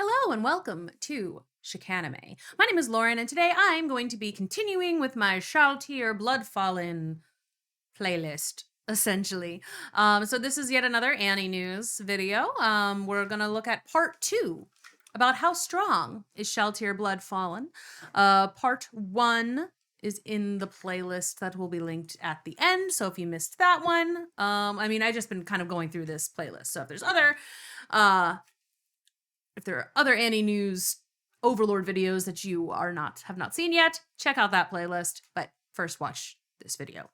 Hello and welcome to Chicanime. My name is Lauren, and today I'm going to be continuing with my Shalltear Bloodfallen playlist, essentially. So this is yet another AniNews video. We're going to look at part 2 about how strong is Shalltear Bloodfallen. Part 1 is in the playlist that will be linked at the end. So if you missed that one, I just been kind of going through this playlist. So if there's if there are other AniNews Overlord videos that you have not seen yet, check out that playlist. But first, watch this video.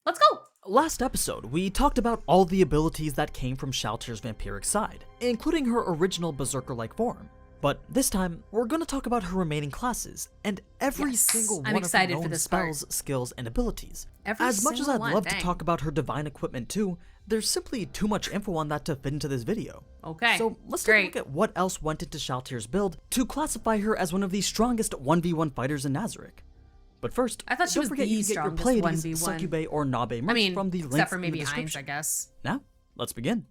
Let's go! Last episode, we talked about all the abilities that came from Shalltear's vampiric side, including her original berserker-like form. But this time, we're going to talk about her remaining classes, and every single one of her known spells, skills, and abilities. As much as I'd love to talk about her divine equipment too, there's simply too much info on that to fit into this video. Okay, so let's take a look at what else went into Shalltear's build to classify her as one of the strongest 1v1 fighters in Nazarick. But first, don't forget you can get your Pleiades, Succubae, or Nabe merch from the links in the description. I guess. Now, let's begin.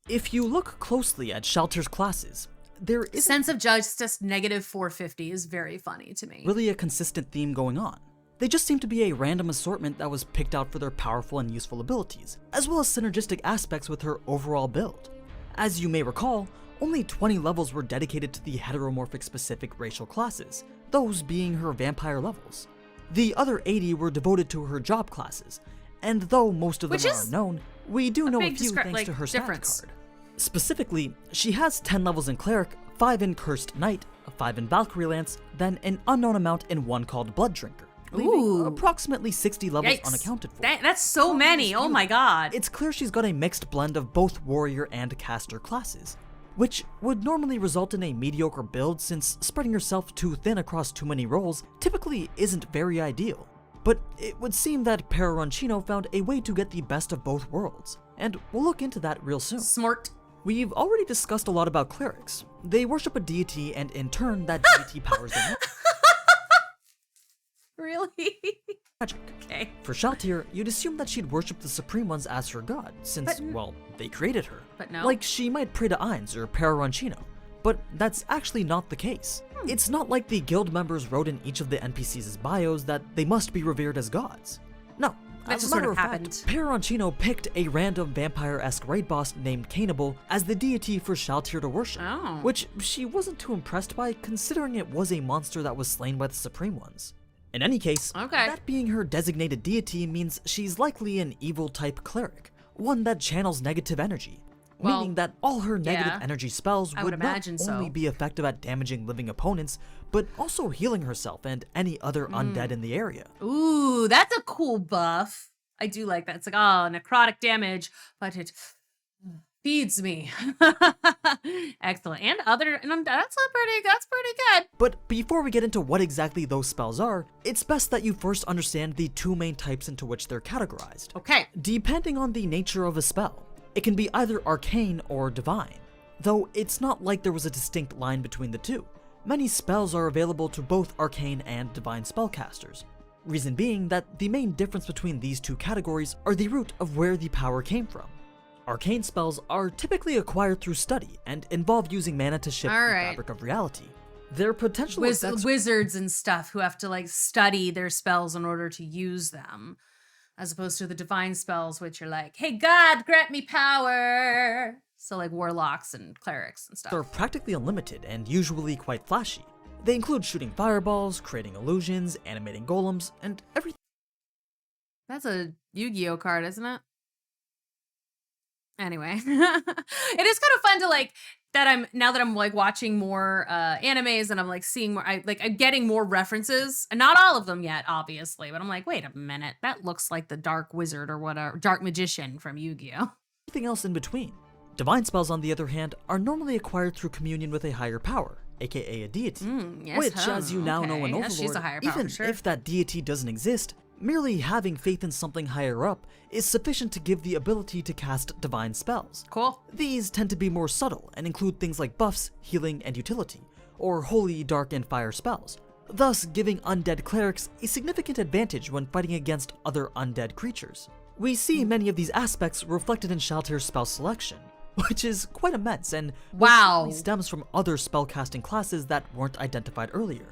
If you look closely at Shalltear's classes, there is Sense of Justice -450 is very funny to me. Really a consistent theme going on. They just seem to be a random assortment that was picked out for their powerful and useful abilities, as well as synergistic aspects with her overall build. As you may recall, only 20 levels were dedicated to the heteromorphic specific racial classes, those being her vampire levels. The other 80 were devoted to her job classes, and though most of them are known, we do know a few thanks to her stat card. Specifically, she has 10 levels in Cleric, 5 in Cursed Knight, 5 in Valkyrie Lance, then an unknown amount in one called Blood Drinker, leaving approximately 60 levels unaccounted for. That's so many, oh my god. It's clear she's got a mixed blend of both warrior and caster classes, which would normally result in a mediocre build since spreading yourself too thin across too many roles typically isn't very ideal. But it would seem that Peroronchino found a way to get the best of both worlds, and we'll look into that real soon. Smart. We've already discussed a lot about clerics. They worship a deity, and in turn, that deity powers them. Really? Magic. Okay. For Shalltear, you'd assume that she'd worship the Supreme Ones as her god, since, well, they created her. But no. Like, she might pray to Ainz or Peroronchino, but that's actually not the case. It's not like the guild members wrote in each of the NPCs' bios that they must be revered as gods. No. That just sort of happened. Peroronchino picked a random vampire-esque raid boss named Cannibal as the deity for Shalltear to worship, which she wasn't too impressed by considering it was a monster that was slain by the Supreme Ones. In any case, that being her designated deity means she's likely an evil-type cleric, one that channels negative energy, meaning that all her negative energy spells would not only be effective at damaging living opponents, but also healing herself and any other undead in the area. Ooh, that's a cool buff. I do like that. It's like, oh, necrotic damage, but it feeds me. Excellent. And that's pretty good. But before we get into what exactly those spells are, it's best that you first understand the two main types into which they're categorized. Okay. Depending on the nature of a spell, it can be either arcane or divine, though it's not like there was a distinct line between the two. Many spells are available to both arcane and divine spellcasters. Reason being that the main difference between these two categories are the root of where the power came from. Arcane spells are typically acquired through study and involve using mana to shift the fabric of reality. Their potential wizards and stuff who have to like study their spells in order to use them, as opposed to the divine spells, which are like, hey God, grant me power. So like warlocks and clerics and stuff. They're practically unlimited and usually quite flashy. They include shooting fireballs, creating illusions, animating golems, and everything. That's a Yu-Gi-Oh card, isn't it? Anyway, it is kind of fun to like now that I'm like watching more animes and I'm like seeing more, I'm getting more references, and not all of them yet, obviously, but I'm like, wait a minute, that looks like the Dark Wizard or whatever, Dark Magician from Yu-Gi-Oh. Everything else in between. Divine spells, on the other hand, are normally acquired through communion with a higher power, aka a deity, which, as you now know in Overlord, even if that deity doesn't exist, merely having faith in something higher up is sufficient to give the ability to cast divine spells. Cool. These tend to be more subtle and include things like buffs, healing, and utility, or holy, dark, and fire spells, thus giving undead clerics a significant advantage when fighting against other undead creatures. We see many of these aspects reflected in Shalltear's spell selection. which is quite immense and Wow. mostly stems from other spellcasting classes that weren't identified earlier.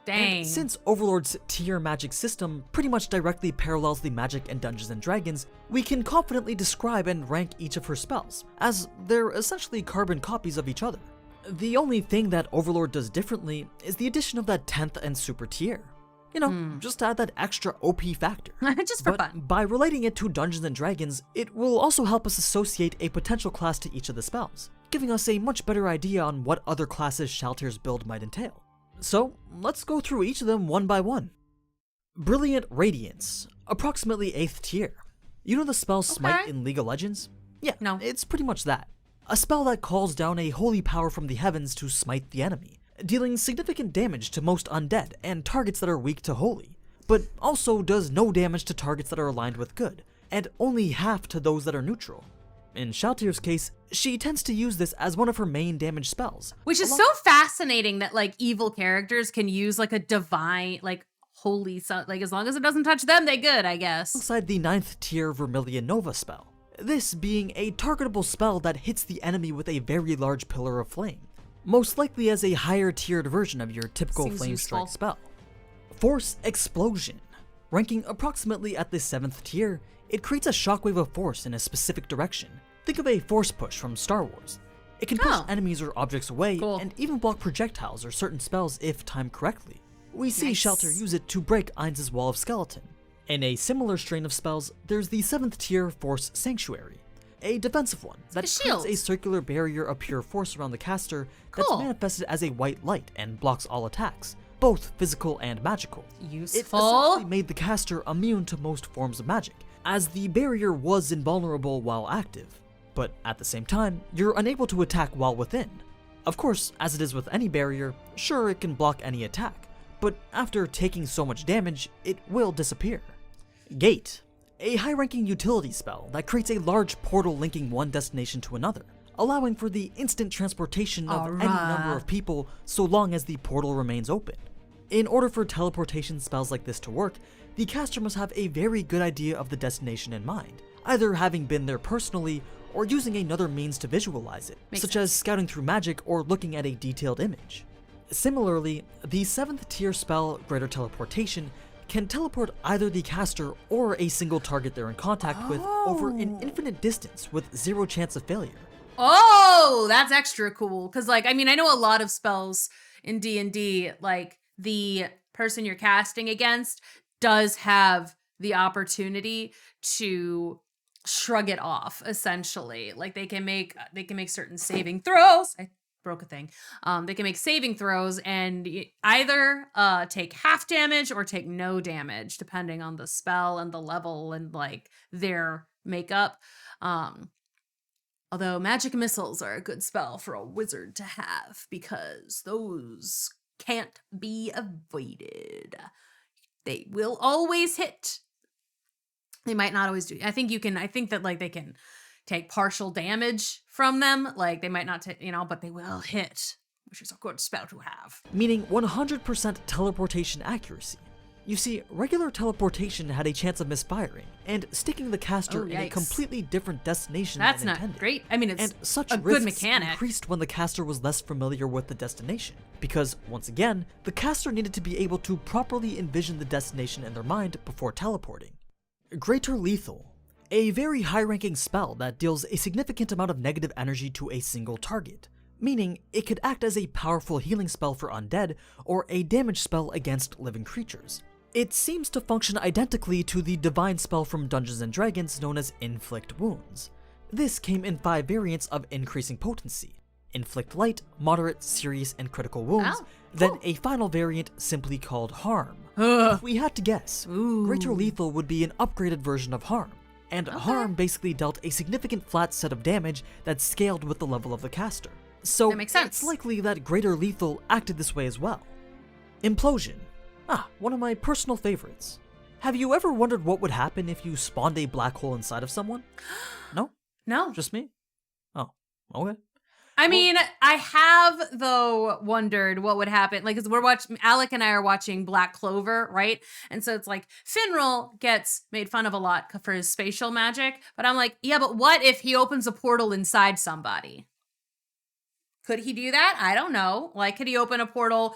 Dang. And since Overlord's tier magic system pretty much directly parallels the magic in Dungeons & Dragons, we can confidently describe and rank each of her spells, as they're essentially carbon copies of each other. The only thing that Overlord does differently is the addition of that 10th and super tier. You know, just to add that extra OP factor. Just for But fun. by relating it to Dungeons & Dragons, it will also help us associate a potential class to each of the spells, giving us a much better idea on what other classes Shalltear's build might entail. So, let's go through each of them one by one. Brilliant Radiance, approximately 8th tier. You know the spell Smite in League of Legends? Yeah, No. it's pretty much that. A spell that calls down a holy power from the heavens to smite the enemy, dealing significant damage to most undead and targets that are weak to holy, but also does no damage to targets that are aligned with good, and only half to those that are neutral. In Shalltear's case, she tends to use this as one of her main damage spells. Which is so fascinating that like evil characters can use like a divine, like holy, like as long as it doesn't touch them, they good, I guess. Alongside the 9th tier Vermilion Nova spell. This being a targetable spell that hits the enemy with a very large pillar of flame, most likely as a higher tiered version of your typical Seems flame useful. strike spell. Force Explosion. Ranking approximately at the 7th tier, it creates a shockwave of force in a specific direction. Think of a force push from Star Wars. It can push enemies or objects away, and even block projectiles or certain spells if timed correctly. We see Shalltear use it to break Ainz's Wall of Skeleton. In a similar strain of spells, there's the 7th tier Force Sanctuary, a defensive one that creates a circular barrier of pure force around the caster that's manifested as a white light and blocks all attacks, both physical and magical. Useful. It essentially made the caster immune to most forms of magic, as the barrier was invulnerable while active, but at the same time, you're unable to attack while within. Of course, as it is with any barrier, sure it can block any attack, but after taking so much damage, it will disappear. Gate, a high-ranking utility spell that creates a large portal linking one destination to another, allowing for the instant transportation of any number of people so long as the portal remains open. In order for teleportation spells like this to work, the caster must have a very good idea of the destination in mind, either having been there personally or using another means to visualize it, such as scouting through magic or looking at a detailed image. Similarly, the 7th tier spell, Greater Teleportation, can teleport either the caster or a single target they're in contact with over an infinite distance with zero chance of failure. Oh, that's extra cool. Cause like, I mean, I know a lot of spells in D&D, like the person you're casting against does have the opportunity to shrug it off, essentially. Like they can make certain saving throws. I broke a thing. They can make saving throws and either take half damage or take no damage, depending on the spell and the level and like their makeup. Although magic missiles are a good spell for a wizard to have because those can't be avoided. They will always hit. They might not always do. I think that like they can take partial damage from them. Like they might not take, but they will hit, which is a good spell to have. Meaning 100% teleportation accuracy. You see, regular teleportation had a chance of misfiring and sticking the caster in a completely different destination than intended. That's not great. I mean, it's and such a good risks mechanic. Increased when the caster was less familiar with the destination, because once again, the caster needed to be able to properly envision the destination in their mind before teleporting. Greater Lethal, a very high-ranking spell that deals a significant amount of negative energy to a single target, meaning it could act as a powerful healing spell for undead or a damage spell against living creatures. It seems to function identically to the divine spell from Dungeons & Dragons known as Inflict Wounds. This came in 5 variants of increasing potency: Inflict Light, Moderate, Serious, and Critical Wounds, then a final variant simply called Harm. If we had to guess, Greater Lethal would be an upgraded version of Harm, and Harm basically dealt a significant flat set of damage that scaled with the level of the caster. So that makes sense. It's likely that Greater Lethal acted this way as well. Implosion. One of my personal favorites. Have you ever wondered what would happen if you spawned a black hole inside of someone? No? No. Just me? Oh, okay. I mean, I have though wondered what would happen. Like, 'cause Alec and I are watching Black Clover, right? And so it's like Finral gets made fun of a lot for his spatial magic, but I'm like, yeah, but what if he opens a portal inside somebody? Could he do that? I don't know. Like, could he open a portal,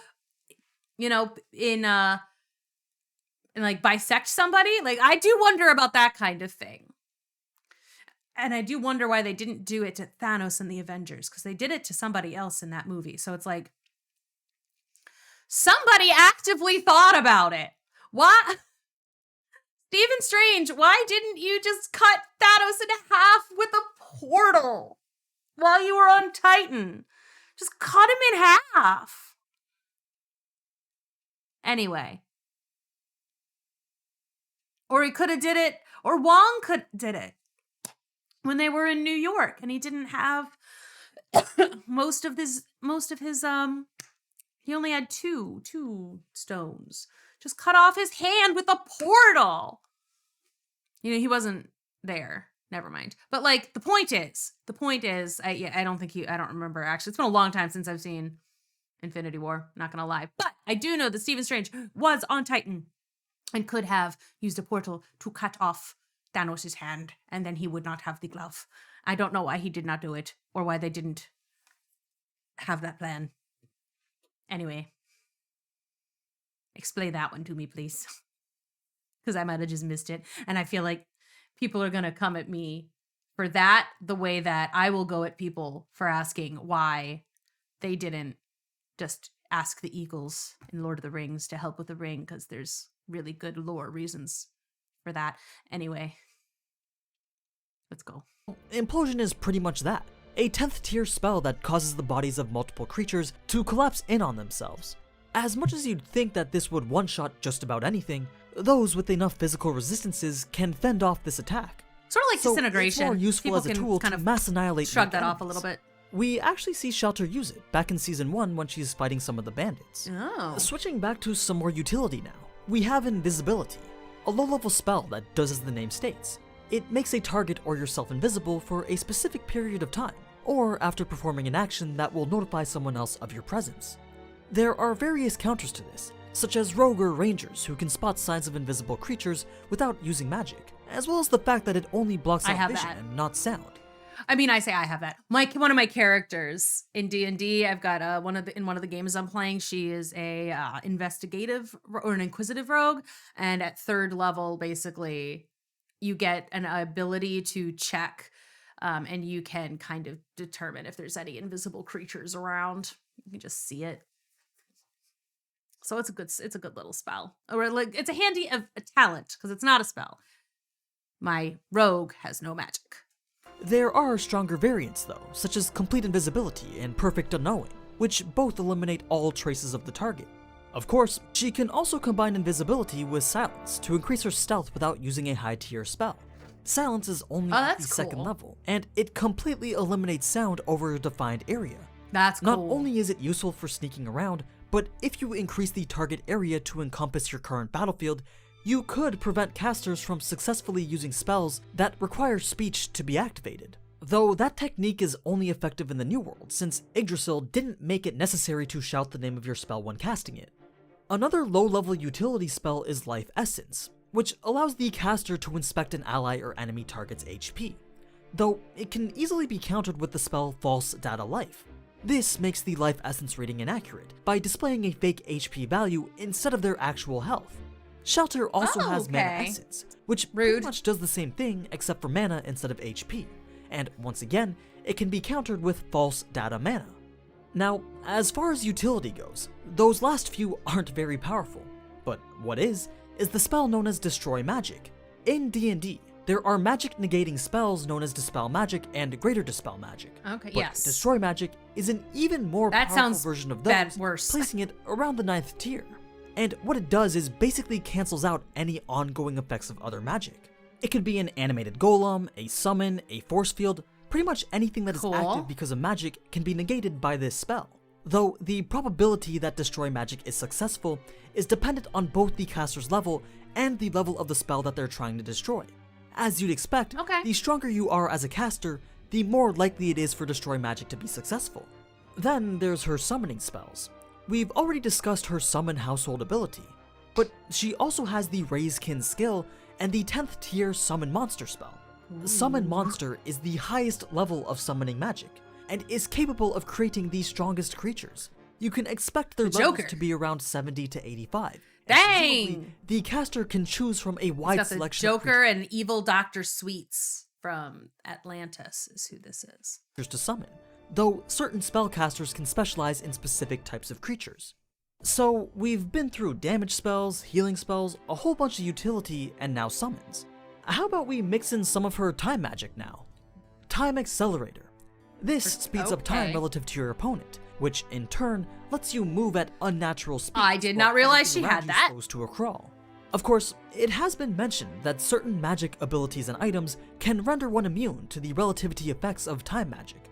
and like bisect somebody? Like, I do wonder about that kind of thing. And I do wonder why they didn't do it to Thanos and the Avengers, because they did it to somebody else in that movie. So it's like, somebody actively thought about it. Why? Stephen Strange, why didn't you just cut Thanos in half with a portal while you were on Titan? Just cut him in half. Anyway. Or he could have did it, or Wong did it when they were in New York and he didn't have most of his he only had two stones. Just cut off his hand with a portal. He wasn't there. Never mind. But like the point is, I don't remember actually. It's been a long time since I've seen Infinity War, not gonna lie. But I do know that Stephen Strange was on Titan and could have used a portal to cut off Thanos' hand, and then he would not have the glove. I don't know why he did not do it, or why they didn't have that plan. Anyway, explain that one to me, please. Because I might have just missed it. And I feel like people are going to come at me for that the way that I will go at people for asking why they didn't just ask the Eagles in Lord of the Rings to help with the ring, because there's really good lore reasons for that. Anyway, let's go. Implosion is pretty much that. A 10th tier spell that causes the bodies of multiple creatures to collapse in on themselves. As much as you'd think that this would one-shot just about anything, those with enough physical resistances can fend off this attack. Sort of like disintegration. It's more useful People as a can tool kind to of mass annihilate shrug that weak off a little enemies. bit. We actually see Shalltear use it back in Season 1 when she's fighting some of the bandits. Oh. Switching back to some more utility now, we have Invisibility, a low-level spell that does as the name states. It makes a target or yourself invisible for a specific period of time, or after performing an action that will notify someone else of your presence. There are various counters to this, such as rogue or rangers who can spot signs of invisible creatures without using magic, as well as the fact that it only blocks out vision and not sound. I mean, I say I have that. One of my characters in D&D, I've got one of the games I'm playing. She is a investigative or an inquisitive rogue, and at 3rd level, basically, you get an ability to check, and you can kind of determine if there's any invisible creatures around. You can just see it. So it's a good little spell, or like it's a handy a talent because it's not a spell. My rogue has no magic. There are stronger variants though, such as Complete Invisibility and Perfect Unknowing, which both eliminate all traces of the target. Of course, she can also combine Invisibility with Silence to increase her stealth without using a high tier spell. Silence is only at the 2nd level, and it completely eliminates sound over a defined area. That's cool. Not only is it useful for sneaking around, but if you increase the target area to encompass your current battlefield, you could prevent casters from successfully using spells that require speech to be activated. Though that technique is only effective in the New World, since Yggdrasil didn't make it necessary to shout the name of your spell when casting it. Another low-level utility spell is Life Essence, which allows the caster to inspect an ally or enemy target's HP, though it can easily be countered with the spell False Data Life. This makes the Life Essence rating inaccurate by displaying a fake HP value instead of their actual health. Shalltear also has Mana Essence, which pretty much does the same thing except for mana instead of HP, and once again, it can be countered with False Data Mana. Now, as far as utility goes, those last few aren't very powerful, but what is the spell known as Destroy Magic. In D&D, there are magic negating spells known as Dispel Magic and Greater Dispel Magic. Okay, but yes. Destroy Magic is an even more powerful version of those, placing it around the 9th tier. And what it does is basically cancels out any ongoing effects of other magic. It could be an animated golem, a summon, a force field, pretty much anything that is active because of magic can be negated by this spell. Though the probability that Destroy Magic is successful is dependent on both the caster's level and the level of the spell that they're trying to destroy. As you'd expect, the stronger you are as a caster, the more likely it is for Destroy magic to be successful. Then there's her summoning spells. We've already discussed her summon household ability, but she also has the Raise Kin skill and the 10th tier summon monster spell. Summon monster is the highest level of summoning magic, and is capable of creating the strongest creatures. You can expect their levels to be around 70 to 85. Dang! The caster can choose from a wide It's got selection the of Joker and Evil Dr. Sweets from Atlantis is who this is. creatures to summon, though certain spellcasters can specialize in specific types of creatures. So we've been through damage spells, healing spells, a whole bunch of utility, and now summons. How about we mix in some of her time magic now? Time Accelerator. This speeds up time relative to your opponent, which in turn lets you move at unnatural speeds. I did not realize she had that. Slows to a crawl. Of course, it has been mentioned that certain magic abilities and items can render one immune to the relativity effects of time magic.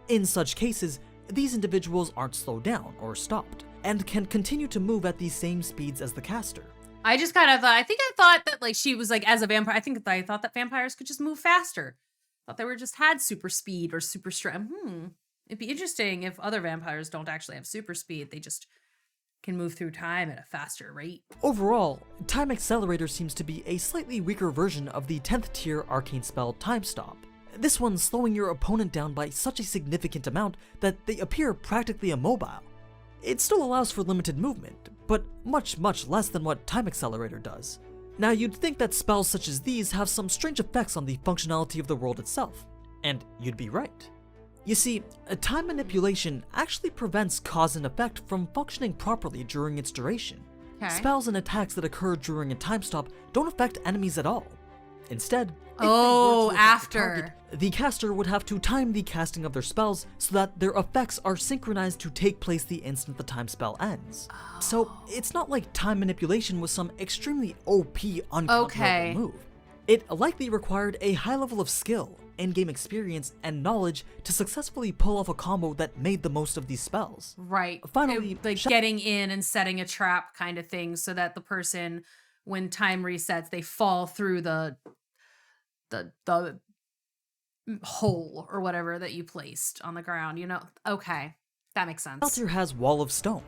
In such cases, these individuals aren't slowed down or stopped, and can continue to move at the same speeds as the caster. I just kind of, I thought that like she was like, as a vampire, I thought that vampires could just move faster. Thought they were just had super speed or super strength. It'd be interesting if other vampires don't actually have super speed. They just can move through time at a faster rate. Overall, Time Accelerator seems to be a slightly weaker version of the 10th tier arcane spell Time Stop. This one slowing your opponent down by such a significant amount that they appear practically immobile. It still allows for limited movement, but much less than what Time Accelerator does. Now you'd think that spells such as these have some strange effects on the functionality of the world itself, and you'd be right. You see, time manipulation actually prevents cause and effect from functioning properly during its duration. Spells and attacks that occur during a time stop don't affect enemies at all. Instead, after the caster would have to time the casting of their spells so that their effects are synchronized to take place the instant the time spell ends. So it's not like time manipulation was some extremely OP uncontrollable move. It likely required a high level of skill, in-game experience, and knowledge to successfully pull off a combo that made the most of these spells. Right. Finally, like getting in and setting a trap kind of thing so that the person, when time resets, they fall through the hole or whatever that you placed on the ground, you know? Okay, that makes sense. Shalltear has Wall of Stone.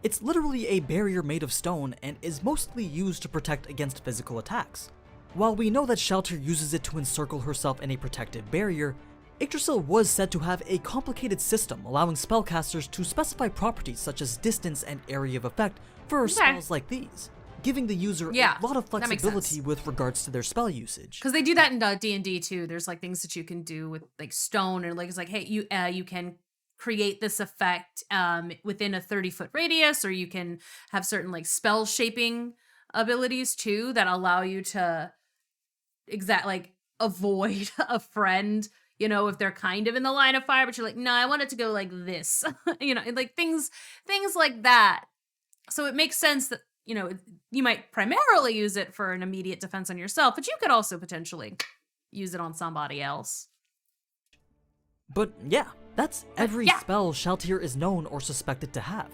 It's literally a barrier made of stone and is mostly used to protect against physical attacks. While we know that Shalltear uses it to encircle herself in a protective barrier, Yggdrasil was said to have a complicated system allowing spellcasters to specify properties such as distance and area of effect for spells like these, giving the user a lot of flexibility with regards to their spell usage. Because they do that in D&D too. There's like things that you can do with like stone, and like it's like, hey, you can create this effect within a 30-foot radius, or you can have certain like spell shaping abilities too that allow you to avoid a friend, you know, if they're kind of in the line of fire, but you're like, no, I want it to go like this, you know, like things like that. So it makes sense that, you know, you might primarily use it for an immediate defense on yourself, but you could also potentially use it on somebody else. But yeah, that's every spell Shalltear is known or suspected to have,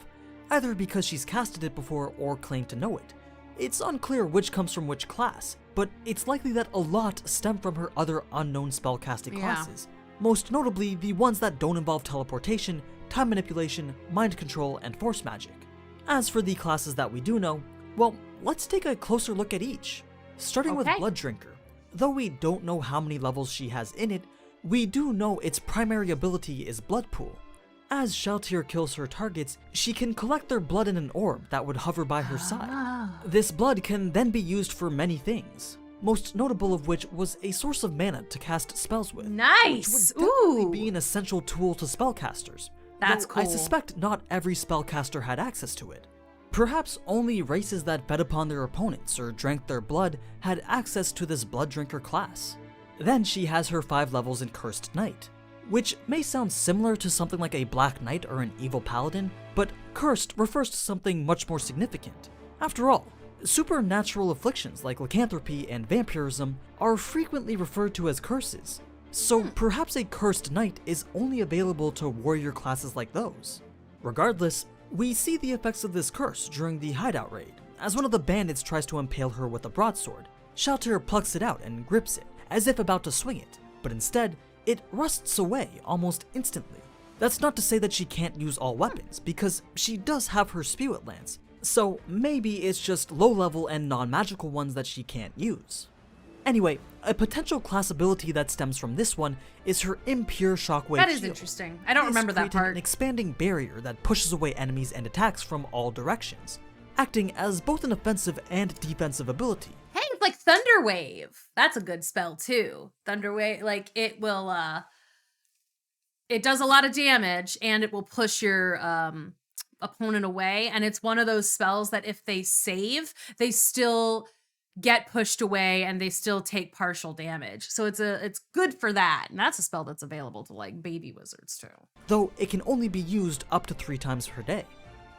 either because she's casted it before or claimed to know it. It's unclear which comes from which class, but it's likely that a lot stem from her other unknown spellcasting classes, most notably the ones that don't involve teleportation, time manipulation, mind control, and force magic. As for the classes that we do know, well, let's take a closer look at each. Starting with Blood Drinker. Though we don't know how many levels she has in it, we do know its primary ability is Blood Pool. As Shalltear kills her targets, she can collect their blood in an orb that would hover by her side. This blood can then be used for many things, most notable of which was a source of mana to cast spells with. Nice! Which would definitely be an essential tool to spellcasters. That's cool. I suspect not every spellcaster had access to it. Perhaps only races that fed upon their opponents or drank their blood had access to this Blood Drinker class. Then she has her 5 levels in Cursed Knight, which may sound similar to something like a Black Knight or an Evil Paladin, but Cursed refers to something much more significant. After all, supernatural afflictions like lycanthropy and vampirism are frequently referred to as curses, so perhaps a Cursed Knight is only available to warrior classes like those. Regardless, we see the effects of this curse during the hideout raid, as one of the bandits tries to impale her with a broadsword. Shalltear plucks it out and grips it, as if about to swing it, but instead, it rusts away almost instantly. That's not to say that she can't use all weapons, because she does have her Spirit Lance, so maybe it's just low-level and non-magical ones that she can't use. Anyway, a potential class ability that stems from this one is her Impure Shockwave That is Shield. interesting. I don't remember that Creating part. an expanding barrier that pushes away enemies and attacks from all directions, acting as both an offensive and defensive ability. Hey, it's like Thunder Wave. That's a good spell too. Thunder Wave, like it will, it does a lot of damage and it will push your opponent away. And it's one of those spells that if they save, they still get pushed away and they still take partial damage. So it's good for that. And that's a spell that's available to like baby wizards too. Though it can only be used up to 3 times per day.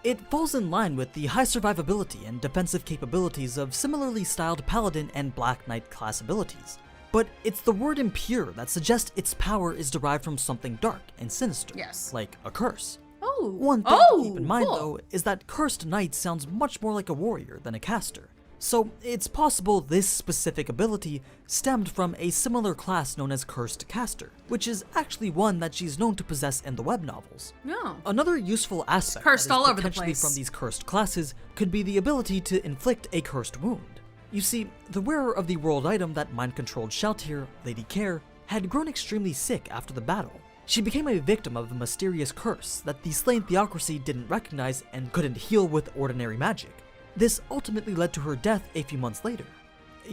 It falls in line with the high survivability and defensive capabilities of similarly styled Paladin and Black Knight class abilities. But it's the word impure that suggests its power is derived from something dark and sinister, Yes. like a curse. Oh. One thing to keep in mind cool. though is that Cursed Knight sounds much more like a warrior than a caster. So it's possible this specific ability stemmed from a similar class known as Cursed Caster, which is actually one that she's known to possess in the web novels. No. Another useful aspect Cursed that is all over the potentially place. from these cursed classes could be the ability to inflict a cursed wound. You see, the wearer of the world item that mind-controlled Shalltear, Lady Care, had grown extremely sick after the battle. She became a victim of a mysterious curse that the slain theocracy didn't recognize and couldn't heal with ordinary magic. This ultimately led to her death a few months later.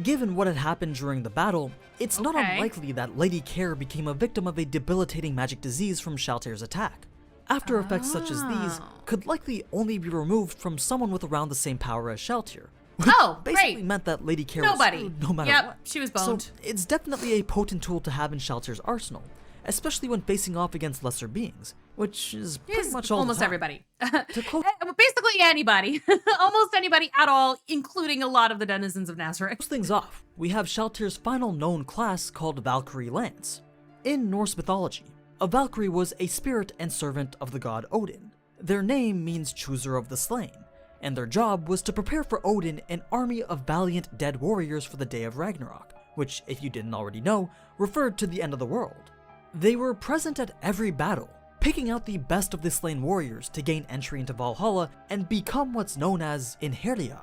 Given what had happened during the battle, it's not Okay. unlikely that Lady Care became a victim of a debilitating magic disease from Shalltear's attack. After effects such as these Oh. could likely only be removed from someone with around the same power as Shalltear, which Oh, basically great. meant that Lady Care Nobody. was screwed no matter Yep, what. she was So boned. it's definitely a potent tool to have in Shalltear's arsenal, especially when facing off against lesser beings, which is pretty Yes, much all almost the time. everybody. To close Basically anybody. Almost anybody at all, including a lot of the denizens of Nazareth. things off, we have Shalltear's final known class called Valkyrie Lance. In Norse mythology, a Valkyrie was a spirit and servant of the god Odin. Their name means chooser of the slain, and their job was to prepare for Odin an army of valiant dead warriors for the day of Ragnarok, which, if you didn't already know, referred to the end of the world. They were present at every battle, picking out the best of the slain warriors to gain entry into Valhalla and become what's known as Einherjar.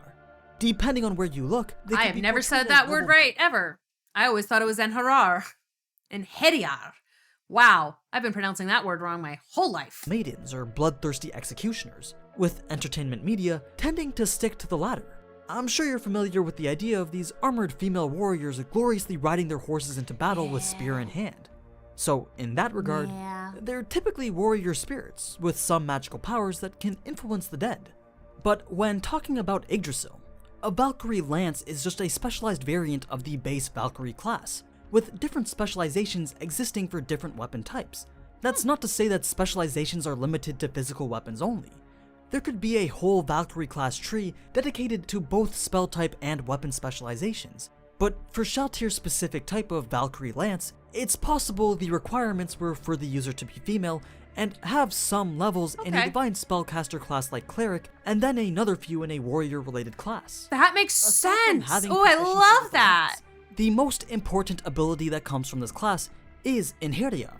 Depending on where you look, they I could have be never said portrayed as that word noble right, ever. I always thought it was Enharar. Enheriar. Wow, I've been pronouncing that word wrong my whole life. maidens or bloodthirsty executioners, with entertainment media tending to stick to the latter. I'm sure you're familiar with the idea of these armored female warriors gloriously riding their horses into battle with spear in hand. So, in that regard, Yeah. they're typically warrior spirits with some magical powers that can influence the dead. But when talking about Yggdrasil, a Valkyrie Lance is just a specialized variant of the base Valkyrie class, with different specializations existing for different weapon types. That's not to say that specializations are limited to physical weapons only. There could be a whole Valkyrie class tree dedicated to both spell type and weapon specializations. But for Shalltear's specific type of Valkyrie Lance, it's possible the requirements were for the user to be female and have some levels in a Okay. divine spellcaster class like Cleric, and then another few in a warrior-related class. That makes Aside from sense. having Oh, I proficiency love with that. lance, the most important ability that comes from this class is Einherjar.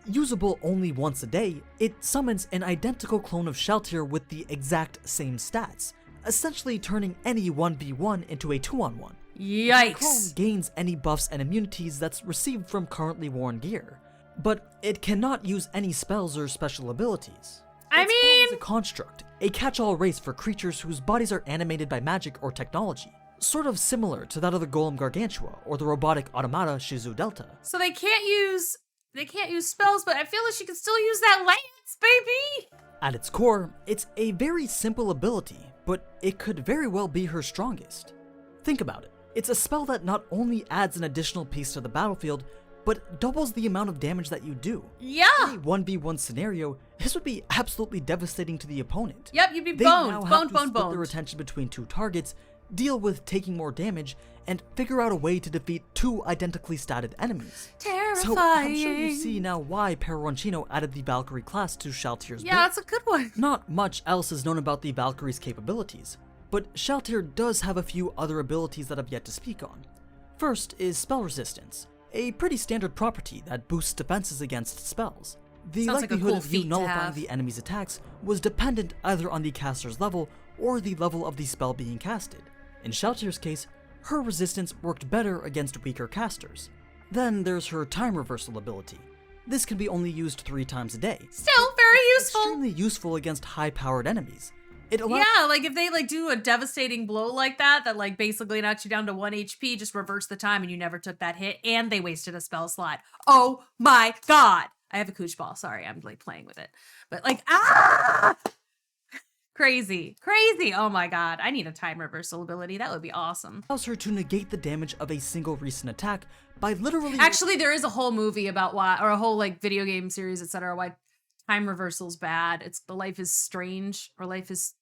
Usable only once a day, it summons an identical clone of Shalltear with the exact same stats, essentially turning any 1v1 into a 2-on-1. The clone Yikes. gains any buffs and immunities that's received from currently worn gear, but it cannot use any spells or special abilities. I Its form is mean- a construct, a catch-all race for creatures whose bodies are animated by magic or technology, sort of similar to that of the Golem Gargantua or the robotic automata Shizu Delta. So they can't use spells, but I feel like she can still use that lance, baby. At its core, it's a very simple ability, but it could very well be her strongest. Think about it. It's a spell that not only adds an additional piece to the battlefield, but doubles the amount of damage that you do. Yeah. In a 1v1 scenario, this would be absolutely devastating to the opponent. Yep, you'd be They boned. now have Boned, to boned, split their boned. attention between two targets, deal with taking more damage, and figure out a way to defeat two identically statted enemies. Terrifying. So I'm sure you see now why Peroncino added the Valkyrie class to Shalltear's Yeah, build. that's a good one. Not much else is known about the Valkyrie's capabilities, but Shalltear does have a few other abilities that I've yet to speak on. First is spell resistance, a pretty standard property that boosts defenses against spells. The Sounds like a likelihood cool of you feat to nullifying have. the enemy's attacks was dependent either on the caster's level or the level of the spell being casted. In Shalltear's case, her resistance worked better against weaker casters. Then there's her time reversal ability. This can be only used 3 times a day. Still very useful. Extremely useful against high-powered enemies. It allows Yeah, like if they like do a devastating blow like that like basically knocks you down to 1 HP, just reverse the time and you never took that hit, and they wasted a spell slot. Oh my god! I have a koosh ball. Sorry, I'm like playing with it, but like crazy. Oh my god, I need a time reversal ability. That would be awesome. her to negate the damage of a single recent attack by literally. Actually, there is a whole movie about why, or a whole like video game series, etc. Why time reversal's bad. It's the Life is Strange or Life is,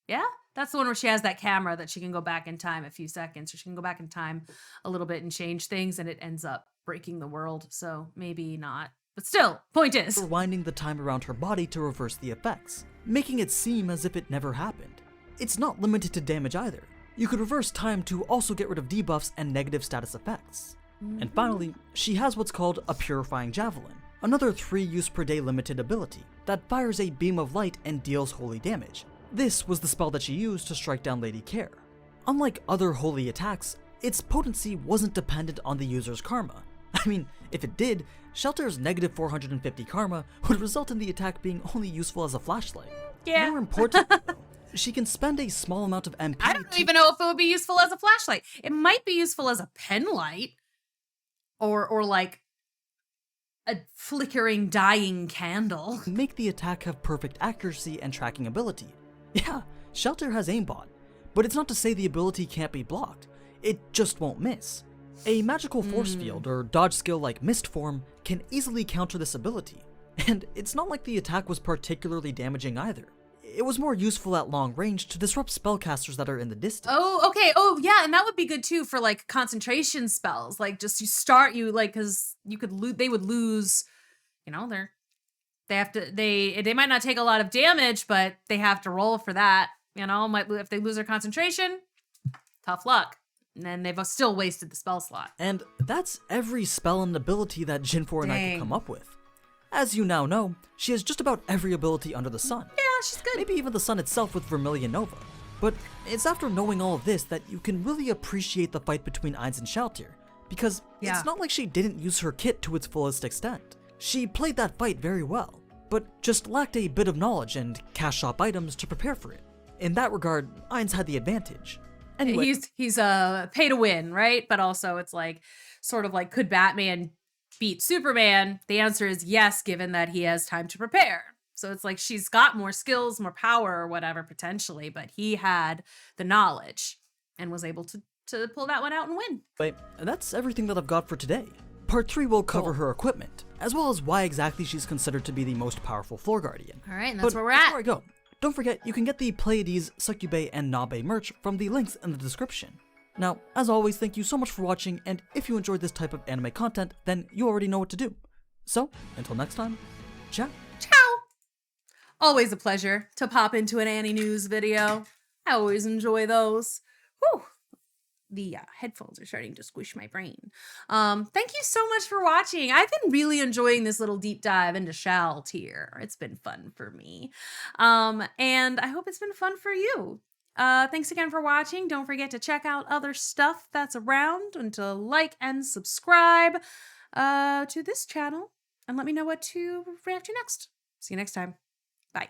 yeah, that's the one where she has that camera that she can go back in time a few seconds, or she can go back in time a little bit and change things, and it ends up breaking the world. So maybe not, but still, point is, rewinding the time around her body to reverse the effects, making it seem as if it never happened. It's not limited to damage either. You could reverse time to also get rid of debuffs and negative status effects. And finally, she has what's called a Purifying Javelin, another 3 use per day limited ability that fires a beam of light and deals holy damage. This was the spell that she used to strike down Lady Care. Unlike other holy attacks, its potency wasn't dependent on the user's karma. I mean, if it did, Shalltear's negative 450 karma would result in the attack being only useful as a flashlight. yeah. More important, she can spend a small amount of MP I don't even know if it would be useful as a flashlight. It might be useful as a pen light, or like a flickering dying candle. to make the attack have perfect accuracy and tracking ability. Yeah, Shalltear has aimbot, but it's not to say the ability can't be blocked. It just won't miss. A magical force field or dodge skill like Mist Form can easily counter this ability, and it's not like the attack was particularly damaging either. It was more useful at long range to disrupt spellcasters that are in the distance. Oh, okay. Oh, yeah, and that would be good too for like concentration spells. Like just because you could they would lose, you know, they might not take a lot of damage, but they have to roll for that. You know, if they lose their concentration, tough luck. And then they've still wasted the spell slot. And that's every spell and ability that Jinfor and I could Dang. come up with. As you now know, she has just about every ability under the sun. Yeah, she's good. Maybe even the sun itself with Vermilion Nova. But it's after knowing all of this that you can really appreciate the fight between Ainz and Shalltear, because Yeah. it's not like she didn't use her kit to its fullest extent. She played that fight very well, but just lacked a bit of knowledge and cash shop items to prepare for it. In that regard, Ainz had the advantage. Anyway, He's pay to win, right? But also it's like sort of like, could Batman beat Superman? The answer is yes, given that he has time to prepare. So it's like she's got more skills, more power or whatever potentially, but he had the knowledge and was able to pull that one out and win. that's everything that I've got for today. Part 3 will cover her equipment, as well as why exactly she's considered to be the most powerful floor guardian. All right, and that's But where we're at. before I go, don't forget you can get the Pleiades, Succubé, and Nabe merch from the links in the description. Now, as always, thank you so much for watching, and if you enjoyed this type of anime content, then you already know what to do. So, until next time, ciao! Ciao! Always a pleasure to pop into an AniNews video. I always enjoy those. Whew. The headphones are starting to squish my brain. Thank you so much for watching. I've been really enjoying this little deep dive into Shalltear. It's been fun for me. And I hope it's been fun for you. Thanks again for watching. Don't forget to check out other stuff that's around and to like and subscribe to this channel. And let me know what to react to next. See you next time. Bye.